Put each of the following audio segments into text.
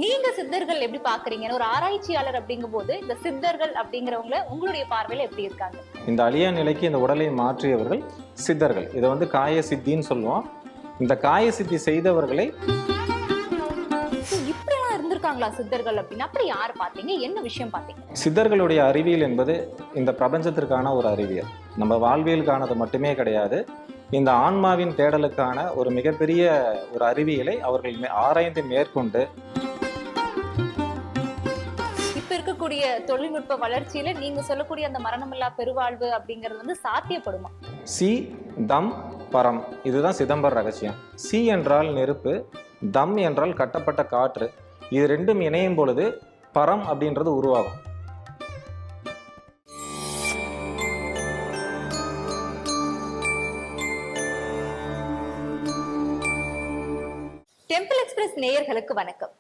நீங்க சித்தர்கள் எப்படி பாக்குறீங்கன்னு ஒரு ஆராய்ச்சியாளர் அப்படிங்கும் போது இந்த சித்தர்கள் அப்படிங்கிறவங்க உங்களுடைய பார்வையில எப்படி இருக்காங்க? இந்த அழியா நிலைக்கு இந்த உடலை மாற்றியவர்கள் சித்தர்கள். இதை வந்து காய சித்தின்னு சொல்லுவோம். இந்த காய சித்தி செய்தவர்களை இப்படிலாம் இருந்திருக்காங்களா சித்தர்கள் அப்படின்னு? அப்படி யார் பாத்தீங்க? என்ன விஷயம் பாத்தீங்க? சித்தர்களுடைய அறிவியல் என்பது இந்த பிரபஞ்சத்திற்கான ஒரு அறிவியல். நம்ம வாழ்வியலுக்கானது மட்டுமே கிடையாது. இந்த ஆன்மாவின் தேடலுக்கான ஒரு மிகப்பெரிய ஒரு அறிவியலை அவர்கள் ஆராய்ந்து மேற்கொண்டு இப்ப இருக்கக்கூடிய தொழில்நுட்ப வளர்ச்சியில நீங்க சொல்லக்கூடிய அந்த மரணமில்லா பெருவாழ்வு அப்படிங்கிறது வந்து சாத்தியப்படுமா? சி தம் பரம், இதுதான் சிதம்பர ரகசியம். சி என்றால் நெருப்பு, தம் என்றால் கட்டப்பட்ட காற்று. இது ரெண்டும் இணையும் பொழுது பரம் அப்படின்றது உருவாகும். டெம்பிள் எக்ஸ்பிரஸ் நேயர்களுக்கு வணக்கம்.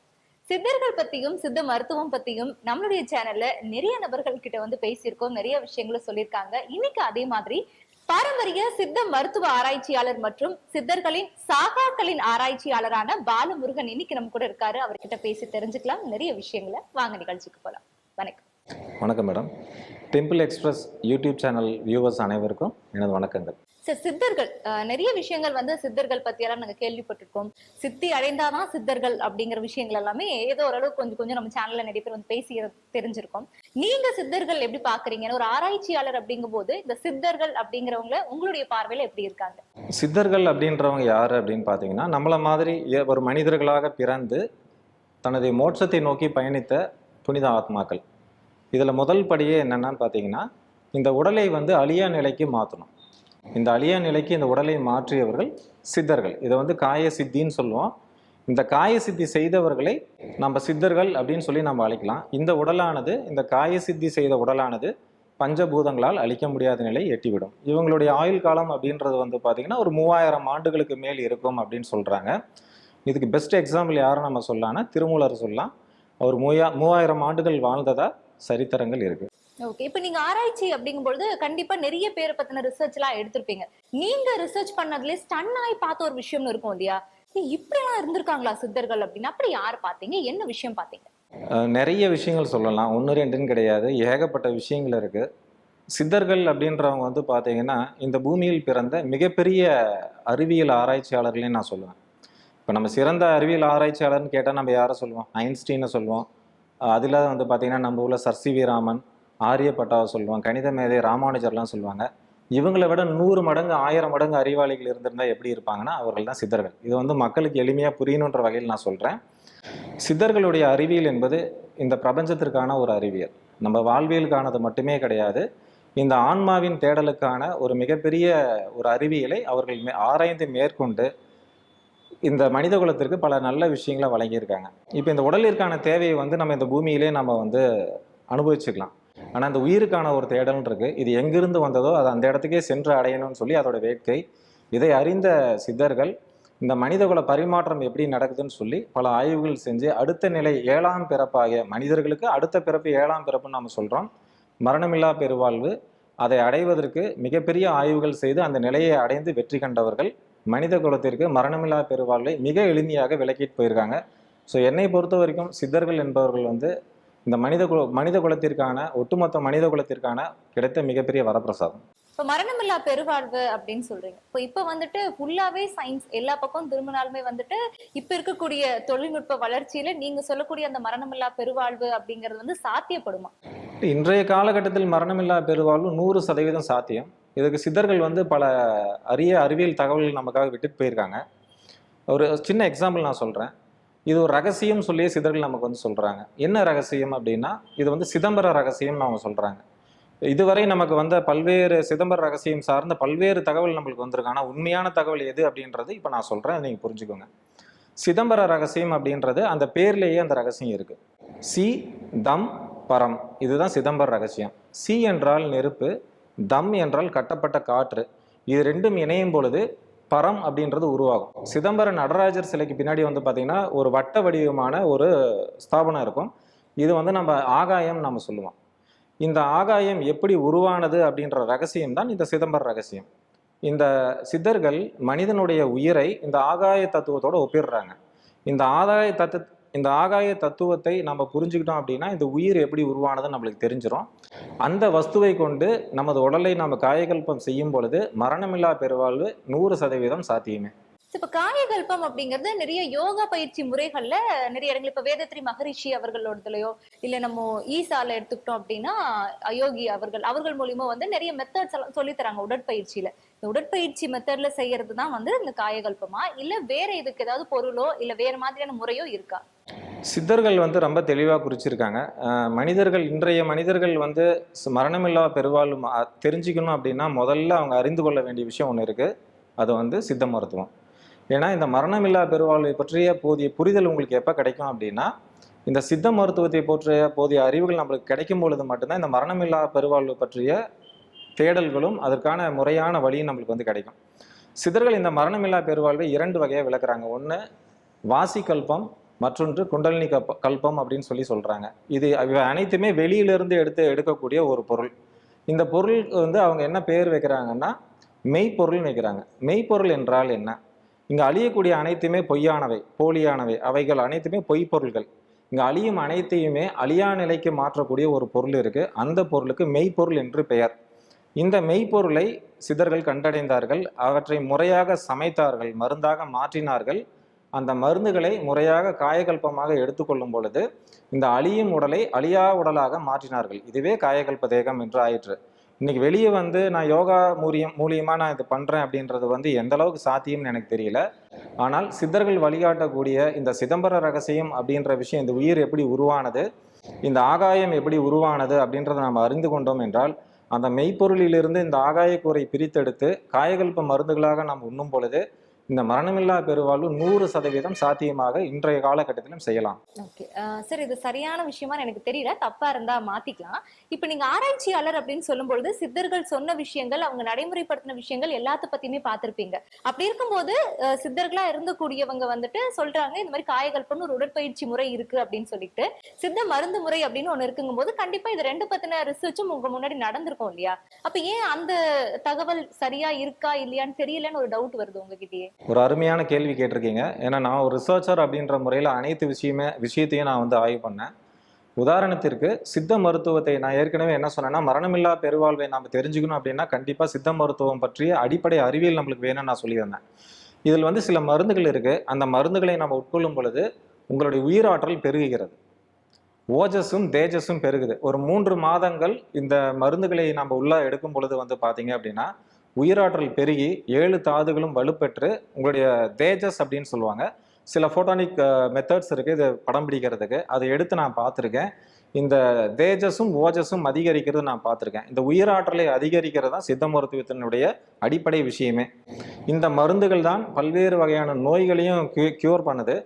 சித்தர்கள் பத்தியும் சித்த மருத்துவம் பத்தியும் நம்மளுடைய சேனல்ல நிறைய நபர்கள் கிட்ட வந்து பேசியிருக்கோம், நிறைய விஷயங்களை சொல்லியிருக்காங்க. இன்னைக்கு அதே மாதிரி பாரம்பரிய சித்த மருத்துவ ஆராய்ச்சியாளர் மற்றும் சித்தர்களின் சாகாக்களின் ஆராய்ச்சியாளரான பாலமுருகன் இன்னைக்கு நம்ம கூட இருக்காரு. அவர்கிட்ட பேசி தெரிஞ்சுக்கலாம் நிறைய விஷயங்களை. வாங்க நிகழ்ச்சிக்கு போலாம். வணக்கம். வணக்கம் madam. Temple express YouTube channel viewers அனைவருக்கும் எனது வணக்கங்கள். சார், சித்தர்கள் நிறைய விஷயங்கள் வந்து சித்தர்கள் பத்தியெல்லாம் நாங்க கேள்விப்பட்டிருக்கோம். சித்தி அடைந்தாதான் சித்தர்கள் அப்படிங்கிற விஷயங்கள் எல்லாமே ஏதோ ஓரளவு கொஞ்சம் கொஞ்சம் நம்ம சேனல்ல நிறைய பேர் வந்து பேசி தெரிஞ்சிருக்கோம். நீங்க சித்தர்கள் எப்படி பாக்குறீங்கன்னு ஒரு ஆராய்ச்சியாளர் அப்படிங்கும் போது இந்த சித்தர்கள் அப்படிங்கிறவங்க உங்களுடைய பார்வையில எப்படி இருக்காங்க? சித்தர்கள் அப்படின்றவங்க யாரு அப்படின்னு பார்த்தீங்கன்னா, நம்மள மாதிரி ஒரு மனிதர்களாக பிறந்து தனது மோட்சத்தை நோக்கி பயணித்த புனித ஆத்மாக்கள். இதில் முதல் படியே என்னென்னு பார்த்தீங்கன்னா, இந்த உடலை வந்து அழியா நிலைக்கு மாற்றணும். இந்த அழியா நிலைக்கு இந்த உடலை மாற்றியவர்கள் சித்தர்கள். இதை வந்து காய சித்தின்னு சொல்லுவோம். இந்த காய சித்தி செய்தவர்களை நம்ம சித்தர்கள் அப்படின்னு சொல்லி நம்ம அழைக்கலாம். இந்த உடலானது, இந்த காய சித்தி செய்த உடலானது பஞ்சபூதங்களால் அழிக்க முடியாத நிலை எட்டிவிடும். இவங்களுடைய ஆயுள் காலம் அப்படின்றது வந்து பார்த்தீங்கன்னா ஒரு 3000 ஆண்டுகளுக்கு மேல் இருக்கும் அப்படின்னு சொல்கிறாங்க. இதுக்கு பெஸ்ட் எக்ஸாம்பிள் யாரும் நம்ம சொல்லலாம்னா திருமூலர் சொல்லலாம். அவர் 3000 ஆண்டுகள் வாழ்ந்ததா சரித்திரங்கள் இருக்கு. ஓகே, இப்போ நீங்க ஆராய்ச்சி அப்படிங்கும்பொழுது கண்டிப்பா நிறைய பேரை பத்தின ரிசர்ச் எல்லாம் எடுத்திருப்பீங்க. நீங்க ரிசர்ச் பண்ணதுல ஸ்டன் ஆகி பார்த்த ஒரு விஷயம்னு இருக்கும் இல்லையா? இப்படி எல்லாம் இருந்திருக்காங்களா சித்தர்கள் அப்படின்னு? அப்படி யார் பாத்தீங்க? என்ன விஷயம் பாத்தீங்க? நிறைய விஷயங்கள் சொல்லலாம். 1 2ன்னு கிடையாது, ஏகப்பட்ட விஷயங்கள் இருக்கு. சித்தர்கள் அப்படின்றவங்க வந்து பார்த்தீங்கன்னா இந்த பூமியில் பிறந்த மிகப்பெரிய அறிவியல் ஆராய்ச்சியாளர்களே நான் சொல்லுவேன். இப்போ நம்ம சிறந்த அறிவியல் ஆராய்ச்சியாளர்னு கேட்டால் நம்ம யாரை சொல்லுவோம்? ஐன்ஸ்டீனை சொல்லுவோம். அதில் வந்து பார்த்தீங்கன்னா நம்ம ஊரில் சர் சி வி ராமன், ஆரியப்பட்டாவை சொல்லுவாங்க, கணித மேதை ராமானுஜர்லாம் சொல்லுவாங்க. இவங்களை விட 100 மடங்கு 1000 மடங்கு அறிவாளிகள் இருந்திருந்தால் எப்படி இருப்பாங்கன்னா அவர்கள் தான் சித்தர்கள். இது வந்து மக்களுக்கு எளிமையாக புரியணுன்ற வகையில் நான் சொல்கிறேன். சித்தர்களுடைய அறிவியல் என்பது இந்த பிரபஞ்சத்திற்கான ஒரு அறிவியல். நம்ம வாழ்வியலுக்கானது மட்டுமே கிடையாது. இந்த ஆன்மாவின் தேடலுக்கான ஒரு மிகப்பெரிய ஒரு அறிவியலை அவர்கள் ஆராய்ந்து மேற்கொண்டு இந்த மனித குலத்திற்கு பல நல்ல விஷயங்களை வழங்கியிருக்காங்க. இப்போ இந்த உடலிற்கான தேவையை வந்து நம்ம இந்த பூமியிலே நம்ம வந்து அனுபவிச்சுக்கலாம். ஆனால் இந்த உயிருக்கான ஒரு தேடல் இருக்கு. இது எங்கிருந்து வந்ததோ அது அந்த இடத்துக்கே சென்று அடையணும்னு சொல்லி அதோட வேட்கை. இதை அறிந்த சித்தர்கள் இந்த மனிதகுல பரிமாற்றம் எப்படி நடக்குதுன்னு சொல்லி பல ஆய்வுகள் செஞ்சு அடுத்த நிலை 7ஆம் பிறப்பாகிய மனிதர்களுக்கு அடுத்த பிறப்பு 7ஆம் பிறப்புன்னு நம்ம சொல்கிறோம், மரணமில்லா பெருவாழ்வு. அதை அடைவதற்கு மிகப்பெரிய ஆய்வுகள் செய்து அந்த நிலையை அடைந்து வெற்றி கண்டவர்கள் மனித குலத்திற்கு மரணமில்லா பெருவாழ்வை மிக எளிமையாக விளக்கிட்டு போயிருக்காங்க. ஸோ என்னை பொறுத்த வரைக்கும் சித்தர்கள் என்பவர்கள் வந்து இந்த மனித குலத்திற்கான ஒட்டுமொத்த மனித குலத்திற்கான கிடைத்த மிகப்பெரிய வரப்பிரசாதம். இப்போ மரணமில்லா பெருவாழ்வு அப்படின்னு சொல்றீங்க. இப்போ வந்துட்டு ஃபுல்லாவே சயின்ஸ் எல்லா பக்கம் திரும்பினாலுமே வந்துட்டு இப்ப இருக்கக்கூடிய தொழில்நுட்ப வளர்ச்சியில நீங்க சொல்லக்கூடிய அந்த மரணமில்லா பெருவாழ்வு அப்படிங்கிறது வந்து சாத்தியப்படுமா? இன்றைய காலகட்டத்தில் மரணமில்லா பெருவாழ்வு 100% சாத்தியம். இதுக்கு சித்தர்கள் வந்து பல அரிய அறிவியல் தகவல்கள் நமக்காக விட்டுட்டு போயிருக்காங்க. ஒரு சின்ன எக்ஸாம்பிள் நான் சொல்கிறேன். இது ஒரு ரகசியம் சொல்லியே சித்தர்கள் நமக்கு வந்து சொல்கிறாங்க. என்ன ரகசியம் அப்படின்னா இது வந்து சிதம்பர ரகசியம்னு அவங்க சொல்கிறாங்க. இதுவரை நமக்கு வந்த பல்வேறு சிதம்பர ரகசியம் சார்ந்த பல்வேறு தகவல் நம்மளுக்கு வந்திருக்கு. ஆனால் உண்மையான தகவல் எது அப்படின்றது இப்போ நான் சொல்கிறேன், நீங்கள் புரிஞ்சுக்கோங்க. சிதம்பர ரகசியம் அப்படின்றது அந்த பேர்லேயே அந்த ரகசியம் இருக்குது. சி தம் பரம், இதுதான் சிதம்பர ரகசியம். சி என்றால் நெருப்பு, தம் என்றால் கட்டப்பட்ட காற்று. இது ரெண்டும் இணையும் பொழுது பரம் அப்படின்றது உருவாகும். சிதம்பர நடராஜர் சிலைக்கு பின்னாடி வந்து பார்த்தீங்கன்னா ஒரு வட்ட வடிவமான ஒரு ஸ்தாபனம் இருக்கும். இது வந்து நம்ம ஆகாயம் நம்ம சொல்லுவோம். இந்த ஆகாயம் எப்படி உருவானது அப்படின்ற ரகசியம் தான் இந்த சிதம்பர ரகசியம். இந்த சித்தர்கள் மனிதனுடைய உயிரை இந்த ஆகாய தத்துவத்தோடு ஒப்பிடுறாங்க. இந்த ஆகாய தத்துவத்தை நம்ம புரிஞ்சுக்கிட்டோம் அப்படின்னா இந்த உயிர் எப்படி உருவானதுன்னு நம்மளுக்கு தெரிஞ்சிடும். அந்த வஸ்துவை கொண்டு நமது உடலை நம்ம காயகல்பம் செய்யும் பொழுது மரணமில்லா பெருவாழ்வு 100% சாத்தியமே. இப்ப காயகல்பம் அப்படிங்கிறது நிறைய யோகா பயிற்சி முறைகள்ல நிறைய இடங்கள் இப்ப வேதத்ரி மகரிஷி அவர்களோடதுலயோ இல்ல நம்ம ஈசால எடுத்துக்கிட்டோம் அப்படின்னா அயோகி அவர்கள் மூலியமா வந்து நிறைய மெத்தட்ஸ் எல்லாம் சொல்லி தராங்க உடற்பயிற்சியில. இந்த உடற்பயிற்சி மெத்தட்ல செய்யறது தான் வந்து இந்த காயகல்பமா இல்ல வேற இதுக்கு ஏதாவது பொருளோ இல்ல வேற மாதிரியான முறையோ இருக்கா? சித்தர்கள் வந்து ரொம்ப தெளிவாக குறிச்சிருக்காங்க. இன்றைய மனிதர்கள் வந்து மரணமில்லா பெருவாழ்வு தெரிஞ்சுக்கணும் அப்படின்னா முதல்ல அவங்க அறிந்து கொள்ள வேண்டிய விஷயம் ஒன்று இருக்கு. அது வந்து சித்த மருத்துவம். ஏன்னா இந்த மரணமில்லா பெருவாழ்வை பற்றிய போதிய புரிதல் உங்களுக்கு எப்போ கிடைக்கும் அப்படின்னா இந்த சித்த மருத்துவத்தை பற்றிய போதிய அறிவுகள் நம்மளுக்கு கிடைக்கும் பொழுது மட்டும்தான் இந்த மரணமில்லா பெருவாழ்வு பற்றிய தேடல்களும் அதற்கான முறையான வழியும் நம்மளுக்கு வந்து கிடைக்கும். சித்தர்கள் இந்த மரணமில்லா பெருவாழ்வை 2 வகையாக விளக்குறாங்க. ஒன்று வாசி கல்பம், மற்றொன்று குண்டலினி கல்பம் அப்படின்னு சொல்றாங்க. இவை அனைத்துமே வெளியிலிருந்து எடுக்கக்கூடிய ஒரு பொருள். இந்த பொருள் வந்து அவங்க என்ன பேர் வைக்கிறாங்கன்னா மெய்ப்பொருள் வைக்கிறாங்க. மெய்ப்பொருள் என்றால் என்ன? இங்க அழியக்கூடிய அனைத்துமே பொய்யானவை, போலியானவை, அவைகள் அனைத்துமே பொய்ப்பொருள்கள். இங்க அழியும் அனைத்தையுமே அழியா நிலைக்கு மாற்றக்கூடிய ஒரு பொருள் இருக்கு. அந்த பொருளுக்கு மெய்ப்பொருள் என்று பெயர். இந்த மெய்ப்பொருளை சித்தர்கள் கண்டடைந்தார்கள். அவற்றை முறையாக சமைத்தார்கள், மருந்தாக மாற்றினார்கள். அந்த மருந்துகளை முறையாக காயகல்பமாக எடுத்துக்கொள்ளும் பொழுது இந்த அழியும் உடலை அழியா உடலாக மாற்றினார்கள். இதுவே காயகல்ப தேகம் என்று ஆயிற்று. இன்னைக்கு வெளியே வந்து நான் யோகா மூலியமா நான் இது பண்றேன் அப்படின்றது வந்து எந்த அளவுக்கு சாத்தியம்னு எனக்கு தெரியல. ஆனால் சித்தர்கள் வழிகாட்டக்கூடிய இந்த சிதம்பர ரகசியம் அப்படின்ற விஷயம், இந்த உயிர் எப்படி உருவானது, இந்த ஆகாயம் எப்படி உருவானது அப்படின்றத நம்ம அறிந்து கொண்டோம் என்றால் அந்த மெய்ப்பொருளிலிருந்து இந்த ஆகாயக்கூரை பிரித்தெடுத்து காயகல்ப மருந்துகளாக நாம் உண்ணும் பொழுது இந்த மரணமில்லா பெருவாழ்வு 100% சாத்தியமாக இன்றைய காலகட்டத்திலும் செய்யலாம். ஓகே சார், இது சரியான விஷயமா எனக்கு தெரியல, தப்பா இருந்தா மாத்திக்கலாம். இப்ப நீங்க ஆராய்ச்சியாளர் அப்படின்னு சொல்லும்பொழுது சித்தர்கள் சொன்ன விஷயங்கள், அவங்க நடைமுறைப்படுத்தின விஷயங்கள் எல்லாத்த பத்தியுமே பார்த்திருப்பீங்க. அப்படி இருக்கும்போது சித்தர்களா இருந்தக்கூடியவங்க வந்துட்டு சொல்றாங்க இந்த மாதிரி காயகல்பம்னு ஒரு உடற்பயிற்சி முறை இருக்கு அப்படின்னு சொல்லிட்டு, சித்த மருந்து முறை அப்படின்னு ஒண்ணு இருக்குங்கும் போது கண்டிப்பா இது 2 பத்தின ரிசர்ச்சும் உங்க முன்னாடி நடந்திருக்கும் இல்லையா? அப்ப ஏன் அந்த தகவல் சரியா இருக்கா இல்லையான்னு தெரியலன்னு ஒரு டவுட் வருது உங்ககிட்டயே. ஒரு அருமையான கேள்வி கேட்டிருக்கீங்க. ஏன்னா நான் ஒரு ரிசர்ச்சர் அப்படின்ற முறையில் அனைத்து விஷயத்தையும் நான் வந்து ஆய்வு பண்ணேன். உதாரணத்திற்கு சித்த மருத்துவத்தை நான் ஏற்கனவே என்ன சொன்னேன்னா மரணமில்லா பெருவாழ்வை நம்ம தெரிஞ்சுக்கணும் அப்படின்னா கண்டிப்பாக சித்த மருத்துவம் பற்றிய அடிப்படை அறிவியல் நம்மளுக்கு வேணும்னு நான் சொல்லியிருந்தேன். இதில் வந்து சில மருந்துகள் இருக்கு. அந்த மருந்துகளை நம்ம உட்கொள்ளும் பொழுது உங்களுடைய உயிராற்றல் பெருகுகிறது, ஓஜஸும் தேஜஸும் பெருகுது. ஒரு 3 மாதங்கள் இந்த மருந்துகளை நம்ம உள்ள எடுக்கும் பொழுது வந்து பார்த்தீங்க அப்படின்னா உயிராற்றல் பெருகி 7 தாதுகளும் வலுப்பெற்று உங்களுடைய தேஜஸ் அப்படின்னு சொல்லுவாங்க. சில ஃபோட்டானிக் மெத்தட்ஸ் இருக்கு இது படம் பிடிக்கிறதுக்கு. அதை எடுத்து நான் பார்த்துருக்கேன். இந்த தேஜஸும் ஓஜஸும் அதிகரிக்கிறது நான் பார்த்துருக்கேன். இந்த உயிராற்றலை அதிகரிக்கிறது தான் சித்த மருத்துவத்தினுடைய அடிப்படை விஷயமே. இந்த மருந்துகள் தான் பல்வேறு வகையான நோய்களையும் கியூர் பண்ணுது.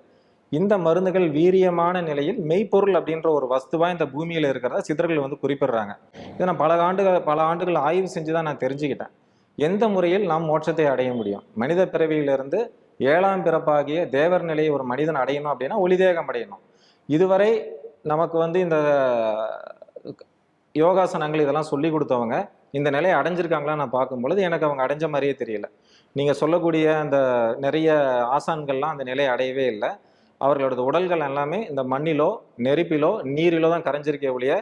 இந்த மருந்துகள் வீரியமான நிலையில் மெய்ப்பொருள் அப்படின்ற ஒரு வஸ்துவா இந்த பூமியில் இருக்கிறத சித்தர்கள் வந்து குறிப்பிடுறாங்க. இதை நான் பல ஆண்டுகள் ஆய்வு செஞ்சு தான் நான் தெரிஞ்சுக்கிட்டேன். எந்த முறையில் நாம் மோட்சத்தை அடைய முடியும்? மனித பிறவியிலிருந்து 7ஆம் பிறப்பாகிய தேவர் நிலையை ஒரு மனிதன் அடையணும் அப்படின்னா ஒளிதேகம் அடையணும். இதுவரை நமக்கு வந்து இந்த யோகாசனங்கள் இதெல்லாம் சொல்லி கொடுத்தவங்க இந்த நிலையை அடைஞ்சிருக்காங்களா நான் பார்க்கும் பொழுது எனக்கு அவங்க அடைஞ்ச மாதிரியே தெரியல. நீங்க சொல்லக்கூடிய அந்த நிறைய ஆசான்கள்லாம் அந்த நிலையை அடையவே இல்லை. அவர்களோட உடல்கள் எல்லாமே இந்த மண்ணிலோ நெருப்பிலோ நீரிலோ தான் கரைஞ்சிருக்கே ஒழிய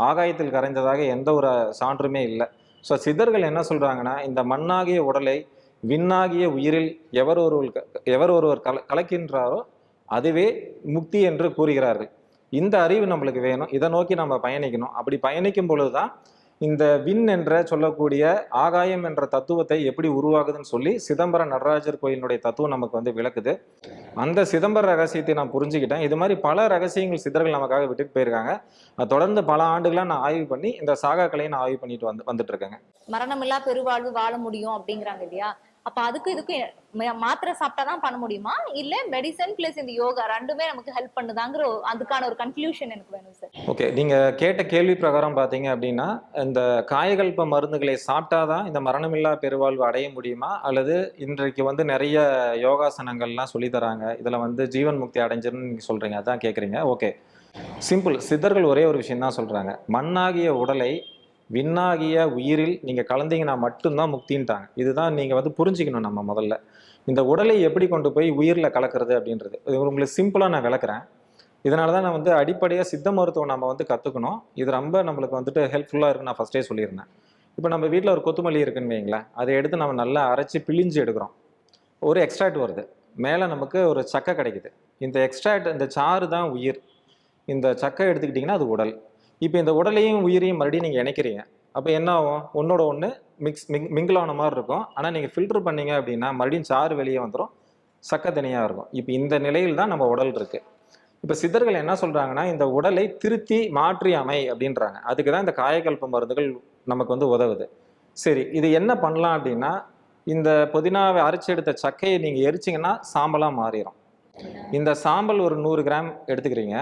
ஆகாயத்தில் கரைந்ததாக எந்த ஒரு சான்றுமே இல்லை. ஸோ சித்தர்கள் என்ன சொல்றாங்கன்னா இந்த மண்ணாகிய உடலை விண்ணாகிய உயிரில் எவர் ஒருவர் கலக்கின்றாரோ அதுவே முக்தி என்று கூறுகிறார்கள். இந்த அறிவு நம்மளுக்கு வேணும். இதை நோக்கி நம்ம பயணிக்கணும். அப்படி பயணிக்கும் பொழுதுதான் இந்த விண் என்ற சொல்லக்கூடிய ஆகாயம் என்ற தத்துவத்தை எப்படி உருவாகுதுன்னு சொல்லி சிதம்பர நடராஜர் கோயிலினுடைய தத்துவம் நமக்கு வந்து விளக்குது. அந்த சிதம்பர ரகசியத்தை நான் புரிஞ்சுக்கிட்டேன். இது மாதிரி பல ரகசியங்கள் சித்தர்கள் நமக்காக விட்டுட்டு போயிருக்காங்க. தொடர்ந்து பல ஆண்டுகளா நான் ஆய்வு பண்ணி இந்த சாகா கலையை நான் ஆய்வு பண்ணிட்டு வந்துட்டு இருக்கேங்க. மரணமில்லா பெருவாழ்வு வாழ முடியும் அப்படிங்கிறாங்க இல்லையா? அப்ப இதுக்கும் மாத்திரை சாப்பிட்டாதான் பண்ண முடியுமா இல்ல மெடிசன் பிளஸ் இந்த யோகா ரெண்டுமே நமக்கு ஹெல்ப் பண்ணுதாங்கிற அதுக்கான ஒரு கன்க்ளூஷன் எனக்கு வேணும் சார். ஓகே, நீங்க கேட்ட கேள்வி பிரகாரம் பாத்தீங்க அப்படின்னா இந்த காயகல்ப மருந்துகளை சாப்பிட்டாதான் இந்த மரணமில்லா பெருவாழ்வு அடைய முடியுமா அல்லது இன்றைக்கு வந்து நிறைய யோகாசனங்கள்லாம் சொல்லி தராங்க இதுல வந்து ஜீவன் முக்தி அடைஞ்சுன்னு நீங்க சொல்றீங்க, அதான் கேக்குறீங்க. Okay, simple. சித்தர்கள் ஒரே ஒரு விஷயம் தான் சொல்றாங்க, மண்ணாகிய உடலை விண்ணாகிய உயிரில் நீங்க கலந்தீங்கன்னா மட்டும்தான் முக்தின்ட்டாங்க. இதுதான் நீங்க வந்து புரிஞ்சுக்கணும். நம்ம முதல்ல இந்த உடலை எப்படி கொண்டு போய் உயிரில் கலக்கிறது அப்படின்றது உங்களுக்கு சிம்பிளா நான் விளக்குறேன். இதனால தான் நான் வந்து அடிப்படையாக சித்த மருத்துவம் நம்ம வந்து கற்றுக்கணும். இது ரொம்ப நம்மளுக்கு வந்துட்டு ஹெல்ப்ஃபுல்லாக இருக்குன்னு நான் ஃபஸ்ட்டே சொல்லியிருந்தேன். இப்போ நம்ம வீட்டில் ஒரு கொத்தமல்லி இருக்குன்னு வைங்களேன், அதை எடுத்து நம்ம நல்லா அரைச்சி பிழிஞ்சு எடுக்கிறோம். ஒரு எக்ஸ்ட்ராக்ட் வருது, மேலே நமக்கு ஒரு சக்கை கிடைக்குது. இந்த எக்ஸ்ட்ராக்ட், இந்த சாறு தான் உயிர். இந்த சக்கை எடுத்துக்கிட்டிங்கன்னா அது உடல். இப்போ இந்த உடலையும் உயிரையும் மறுபடியும் நீங்கள் இணைக்கிறீங்க. அப்போ என்ன ஆகும்? ஒன்னோட ஒன்று மிங்கிள் ஆன மாதிரி இருக்கும். ஆனால் நீங்கள் ஃபில்டர் பண்ணீங்க அப்படின்னா மறுபடியும் சாறு வெளியே வந்துடும், சக்கை தனியாக இருக்கும். இப்போ இந்த நிலையில் தான் நம்ம உடல் இருக்குது. இப்போ சித்தர்கள் என்ன சொல்கிறாங்கன்னா, இந்த உடலை திருத்தி மாற்றி அமை அப்படின்றாங்க. அதுக்கு தான் இந்த காயகல்ப மருந்துகள் நமக்கு வந்து உதவுது. சரி, இது என்ன பண்ணலாம் அப்படின்னா, இந்த புதினாவை அரைச்சி எடுத்த சக்கையை நீங்கள் எரிச்சிங்கன்னா சாம்பலாக மாறிடும். இந்த சாம்பல் ஒரு 100 கிராம் எடுத்துக்கிறீங்க.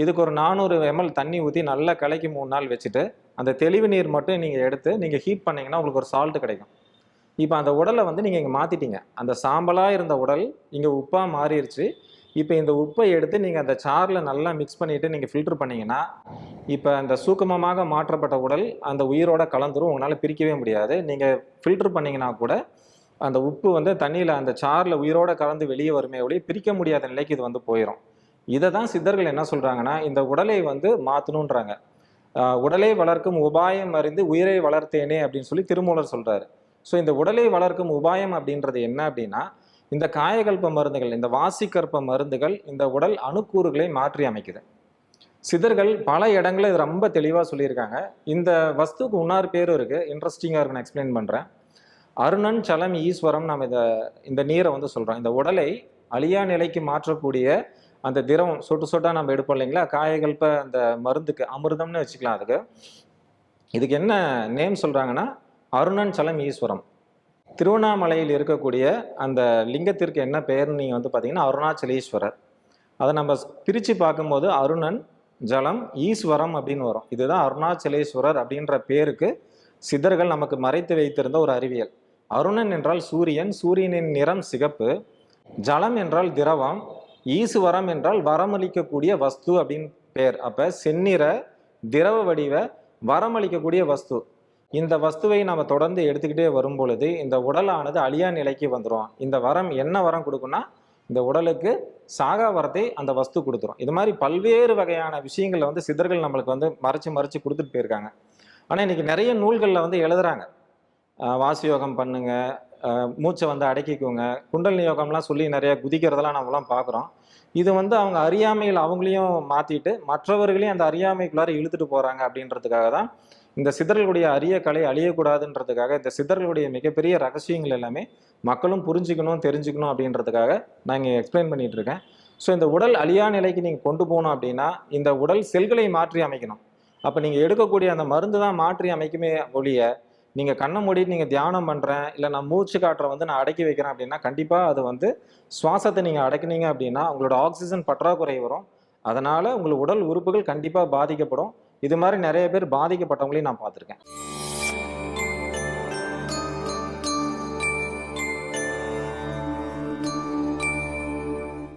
இதுக்கு ஒரு 400 ml தண்ணி ஊற்றி நல்லா கலக்கி 3 நாள் வச்சுட்டு, அந்த தெளிவு நீர் மட்டும் நீங்கள் எடுத்து நீங்கள் ஹீட் பண்ணிங்கன்னா உங்களுக்கு ஒரு சால்ட் கிடைக்கும். இப்போ அந்த உடலை வந்து நீங்கள் இங்கே மாற்றிட்டீங்க. அந்த சாம்பலாக இருந்த உடல் இங்கே உப்பாக மாறிடுச்சு. இப்போ இந்த உப்பை எடுத்து நீங்கள் அந்த சாறில் நல்லா மிக்ஸ் பண்ணிவிட்டு நீங்கள் ஃபில்டர் பண்ணிங்கன்னா, இப்போ அந்த சூக்குமமாக மாற்றப்பட்ட உடல் அந்த உயிரோட கலந்துரும். உங்களால் பிரிக்கவே முடியாது. நீங்கள் ஃபில்டர் பண்ணிங்கன்னா கூட அந்த உப்பு வந்து தண்ணியில் அந்த சாறில் உயிரோட கலந்து வெளியே வருமே ஒழிய பிரிக்க முடியாத நிலைக்கு இது வந்து போயிடும். இதை தான் சித்தர்கள் என்ன சொல்கிறாங்கன்னா, இந்த உடலை வந்து மாற்றணுன்றாங்க. உடலை வளர்க்கும் உபாயம் அறிந்து உயிரை வளர்த்தேனே அப்படின்னு சொல்லி திருமூலர் சொல்கிறாரு. ஸோ இந்த உடலை வளர்க்கும் உபாயம் அப்படின்றது என்ன அப்படின்னா, இந்த காயகல்ப மருந்துகள், இந்த வாசிக்கற்ப மருந்துகள் இந்த உடல் அணுக்கூறுகளை மாற்றி அமைக்குது. சித்தர்கள் பல இடங்களில் இது ரொம்ப தெளிவாக சொல்லியிருக்காங்க. இந்த வஸ்துக்கு இன்னொரு பேரும் இருக்குது, இன்ட்ரெஸ்டிங்காக இருக்கு, நான் எக்ஸ்பிளைன் பண்ணுறேன். அருணன் சலம் ஈஸ்வரம் நம்ம இந்த நீரை வந்து சொல்கிறோம். இந்த உடலை அழியா நிலைக்கு மாற்றக்கூடிய அந்த திரவம் சொட்டு சொட்டாக நம்ம எடுப்போம் இல்லைங்களா, காயகல்ப அந்த மருந்துக்கு அமிர்தம்னு வச்சுக்கலாம். இதுக்கு என்ன நேம் சொல்கிறாங்கன்னா, அருணன் சலம் ஈஸ்வரம். திருவண்ணாமலையில் இருக்கக்கூடிய அந்த லிங்கத்திற்கு என்ன பெயர்னு நீங்கள் வந்து பார்த்தீங்கன்னா அருணாச்சலேஸ்வரர். அதை நம்ம பிரித்து பார்க்கும்போது அருணன் ஜலம் ஈஸ்வரம் அப்படின்னு வரும். இதுதான் அருணாச்சலேஸ்வரர் அப்படின்ற பேருக்கு சித்தர்கள் நமக்கு மறைத்து வைத்திருந்த ஒரு அறிவியல். அருணன் என்றால் சூரியன், சூரியனின் நிறம் சிகப்பு. ஜலம் என்றால் திரவம், ஈஸ்வரம் என்றால் வரமளிக்கக்கூடிய வஸ்து அப்படின்னு பேர். அப்போ செந்நிற திரவ வடிவ வரமளிக்கக்கூடிய வஸ்து. இந்த வஸ்துவை நம்ம தொடர்ந்து எடுத்துக்கிட்டே வரும் பொழுது இந்த உடலானது அழியா நிலைக்கு வந்துடும். இந்த வரம் என்ன வரம் கொடுக்குன்னா, இந்த உடலுக்கு சாகா வரத்தை அந்த வஸ்து கொடுத்துரும். இது மாதிரி பல்வேறு வகையான விஷயங்களை வந்து சித்தர்கள் நம்மளுக்கு வந்து மறைச்சு கொடுத்துட்டு போயிருக்காங்க. ஆனால் இன்னைக்கு நிறைய நூல்களில் வந்து எழுதுறாங்க, வாசி யோகம் பண்ணுங்க, மூச்சை வந்து அடக்கிக்குங்க, குண்டலினி யோகம்லாம் சொல்லி நிறைய குதிக்கிறதெல்லாம் நம்மளாம் பார்க்குறோம். இது வந்து அவங்க அறியாமையில் அவங்களையும் மாற்றிட்டு மற்றவர்களையும் அந்த அறியாமைக்குள்ளார இழுத்துட்டு போகிறாங்க. அப்படின்றதுக்காக தான் இந்த சித்தர்களுடைய அரிய கலை அழியக்கூடாதுன்றதுக்காக இந்த சித்தர்களுடைய மிகப்பெரிய ரகசியங்கள் எல்லாமே மக்களும் புரிஞ்சுக்கணும், தெரிஞ்சுக்கணும் அப்படின்றதுக்காக நான் இங்கே எக்ஸ்பிளைன் பண்ணிட்டு இருக்கேன். ஸோ இந்த உடல் அழியா நிலைக்கு நீங்கள் கொண்டு போகணும் அப்படின்னா இந்த உடல் செல்களை மாற்றி அமைக்கணும். அப்போ நீங்கள் எடுக்கக்கூடிய அந்த மருந்து தான் மாற்றி அமைக்குமே ஒழிய, நீங்கள் கண்ணை மூடிட்டு நீங்கள் தியானம் பண்ணுறேன் இல்லை நான் மூச்சு காற்றை வந்து நான் அடக்கி வைக்கிறேன் அப்படின்னா கண்டிப்பாக அது வந்து சுவாசத்தை நீங்கள் அடக்கினீங்க அப்படின்னா உங்களோட ஆக்சிஜன் பற்றாக்குறை வரும். அதனால் உங்கள் உடல் உறுப்புகள் கண்டிப்பாக பாதிக்கப்படும். இது மாதிரி நிறைய பேர் பாதிக்கப்பட்டவங்களையும் நான் பார்த்துருக்கேன்.